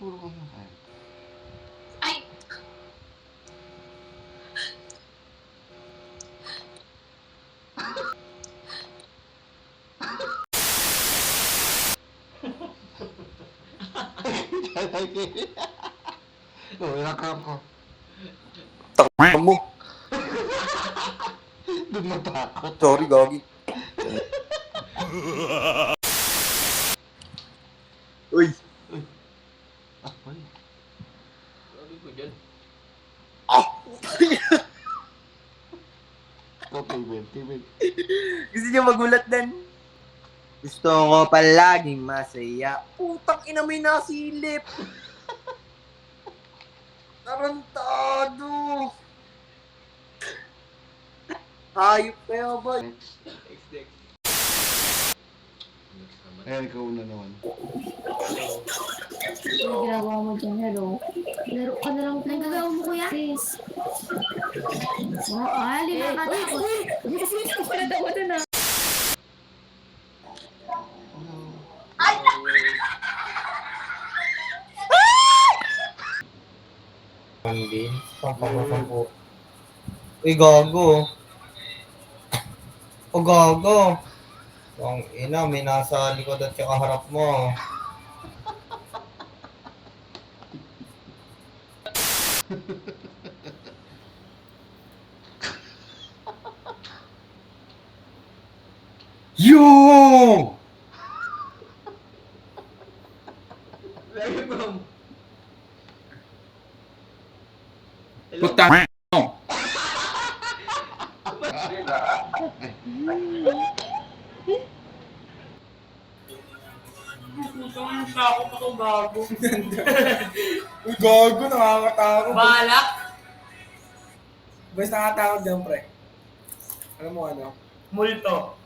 puro kumakain? Ay! Oo, nakam ko. Takbo mo. Doon natakot. Sorry, gagi. Uy. Ah, ay. Sabi ko dyan. Tibid. Gusto niya magulat din. Gusto ko palaging masaya. Putang ina, may nasilip. Tarantado. Hayop kayo, boy. Next. Next. Next naman. Ayan, ikaw na naman. Ano ginagawa mo dyan? Hello? Laro ka na lang. Ano gagawa mo, kuya? Please. Nakakatakot. Kasi ito ko na daw ito na. Hindi. Sampo. Uy, gago. O, gago. Ang ina, may nasa likod at saka harap mo. Yo! Lagi mo. Puta no. Takot ako, gago. Uy, gago, nakakatakot. Balak! Basta nakatakot dyan, pre. Alam mo ano? Multo.